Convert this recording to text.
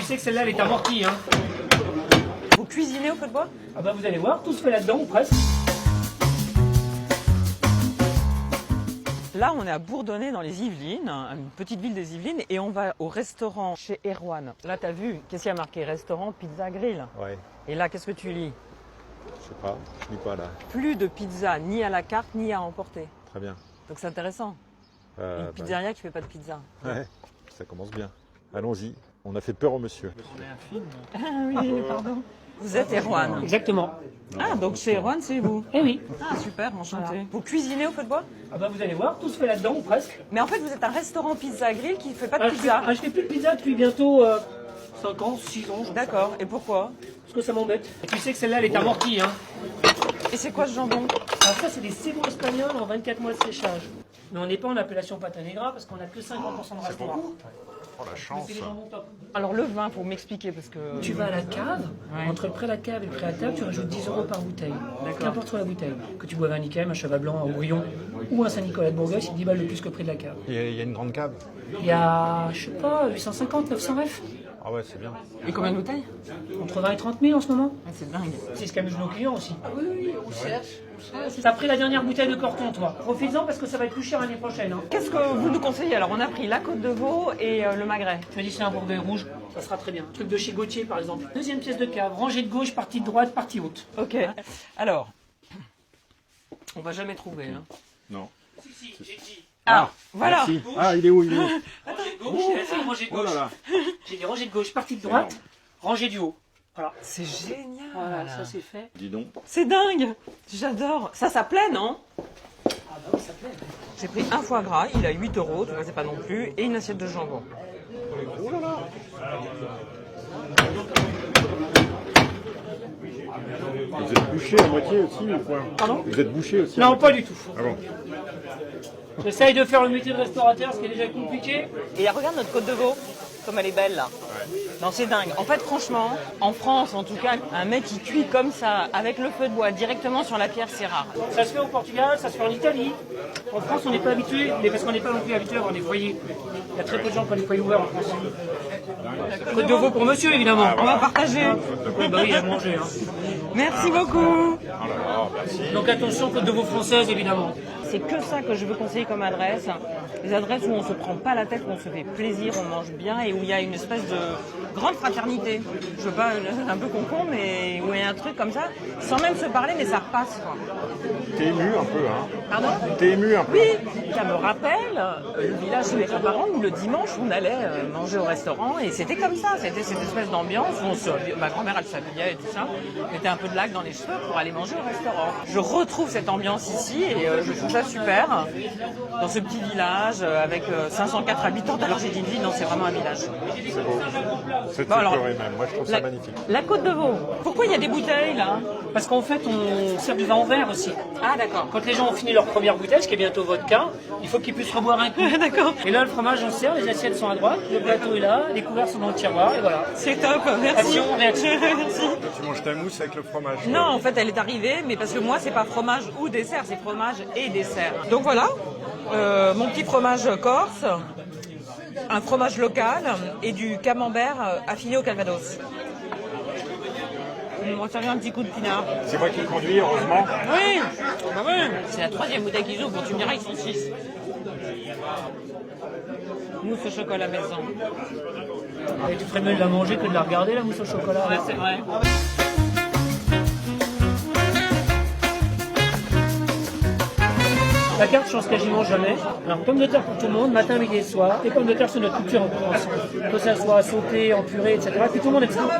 sais que celle-là, elle est amortie, hein. Vous cuisinez au feu de bois? Ah bah vous allez voir, tout se fait là-dedans, ou presque. Là, on est à Bourdonnais dans les Yvelines, une petite ville des Yvelines, et on va au restaurant chez Erwan. Là, t'as vu, qu'est-ce qu'il y a marqué? Restaurant, pizza, grill. Ouais, Et là, qu'est-ce que tu lis? je sais pas, je lis pas là. Plus de pizza, ni à la carte, ni à emporter. Très bien. Donc c'est intéressant. Une Bah, pizzeria qui fait pas de pizza. ouais, ça commence bien. Allons-y, on a fait peur au monsieur. Ah oui, pardon. Vous êtes Erwan. Exactement. Ah, donc chez Erwan, c'est vous? Eh oui. Ah, super, enchanté. Vous cuisinez au feu de bois? Ah bah vous allez voir, tout se fait là-dedans, ou presque. Mais en fait, vous êtes un restaurant pizza grill qui fait pas de Ah, pizza. je fais plus de pizza depuis bientôt 5 ans, 6 ans, je crois. D'accord, et pourquoi? Parce que ça m'embête. Et tu sais que celle-là, elle est amortie, hein. Et c'est quoi ce jambon? Alors ça, c'est des cebos espagnols en 24 mois de séchage. Mais on n'est pas en appellation pâte à negra parce qu'on n'a que 50% de restaurant. Oh la chance. C'est des jambons top. Alors le vin, faut m'expliquer parce que... Tu vas à la cave, Ouais. entre le prêt à la cave et le prêt à table, tu rajoutes 10 € par bouteille. D'accord. Qu'importe soit la bouteille. Que tu boives un Nickem, un Cheval Blanc, un Houillon ou un Saint-Nicolas de Bourgogne, c'est 10 balles de plus que le prix de la cave. Il y a une grande cave. Il y a, je sais pas, 850, 900 F. Ah ouais, c'est bien. Et combien de bouteilles? Entre 20 et 30 000 en ce moment. Ah, c'est dingue. C'est ce qu'amusent nos clients aussi. Ah oui, on cherche. T'as pris la dernière bouteille de Corton, toi. Profites-en parce que ça va être plus cher l'année prochaine. Hein. Qu'est-ce que vous nous conseillez? Alors on a pris la côte de veau et le magret. Tu m'as dit c'est un Bourgogne rouge, ça sera très bien. Truc de chez Gauthier par exemple. Deuxième pièce de cave, rangée de gauche, partie de droite, partie haute. Ok. Alors, on va jamais trouver. Hein. Non. Si, j'ai dit. Ah, voilà. Merci. Ah, il est où, il est où? Rangée de gauche, c'est rangée de Oh gauche. là là. J'ai dit rangée de gauche, partie de droite, rangée du haut. Voilà. C'est génial. Voilà, ça c'est fait. Dis donc. C'est dingue. J'adore. Ça plaît, non? Ah bah oui, ça plaît. J'ai pris un foie gras, il a 8 €, tu vois, c'est pas non plus, et une assiette de jambon. Oh là là. Vous êtes bouché à moitié aussi ou quoi? Pardon? Vous êtes bouché aussi? Non, pas du tout. Ah bon. J'essaye de faire le métier de restaurateur, ce qui est déjà compliqué. Et regarde notre côte de veau, comme elle est belle là. Non, c'est dingue. En fait, franchement, en France en tout cas, un mec qui cuit comme ça, avec le feu de bois, directement sur la pierre, c'est rare. Ça se fait au Portugal, ça se fait en Italie. En France, on n'est pas habitué, mais parce qu'on n'est pas non plus habitué à avoir des foyers. Il y a très peu de gens qui ont des foyers ouverts en France. Côte de veau pour monsieur, évidemment. On va partager. Oui, bah oui, à manger. Hein. Merci beaucoup. Donc attention, côte de veau française, évidemment. C'est que ça que je veux conseiller comme adresse. Les adresses où on se prend pas la tête, où on se fait plaisir, on mange bien et où il y a une espèce de grande fraternité. Je veux pas, c'est un peu con, mais où il y a un truc comme ça, sans même se parler, mais ça repasse, quoi. T'es ému un peu, hein? Pardon? T'es ému un peu? Oui, ça me rappelle le village chez mes grands-parents où le dimanche on allait manger au restaurant et c'était comme ça, c'était cette espèce d'ambiance où ma grand-mère elle s'habillait et tout ça, mettait un peu de lac dans les cheveux pour aller manger au restaurant. Je retrouve cette ambiance ici et je trouve ça super dans ce petit village avec 504 habitants. Alors j'ai dit une ville, non c'est vraiment un village. C'est beau. C'est Bon, alors, coloré même. Moi, je trouve ça magnifique. La côte de veau, pourquoi il y a des bouteilles là? Parce qu'en fait, on sert du vin en verre aussi. Ah d'accord. Quand les gens ont fini leur première bouteille, ce qui est bientôt votre cas, il faut qu'ils puissent reboire un coup. D'accord. Et là, le fromage, on sert, les assiettes sont à droite, le plateau est là, les couverts sont dans le tiroir, et voilà. C'est top, merci. Action, réaction. Merci. Tu manges ta mousse avec le fromage. Non, en fait, elle est arrivée, mais parce que moi, c'est pas fromage ou dessert, c'est fromage et dessert. Donc voilà, mon petit fromage corse, un fromage local et du camembert affiné au calvados. On va servir un petit coup de pinard. C'est moi qui conduis, heureusement. Oui, bah oui. C'est la troisième bouteille qu'ils ouvrent, tu me diras, ils sont 6. Mousse au chocolat maison. Et tu ferais mieux de la manger que de la regarder, la mousse au chocolat. Ouais, c'est vrai. La carte change quasiment jamais. Alors, pommes de terre pour tout le monde, matin, midi et soir. Et pommes de terre, c'est notre culture en France. Que ça soit sauté, en purée, etc. Puis tout le monde aime ça.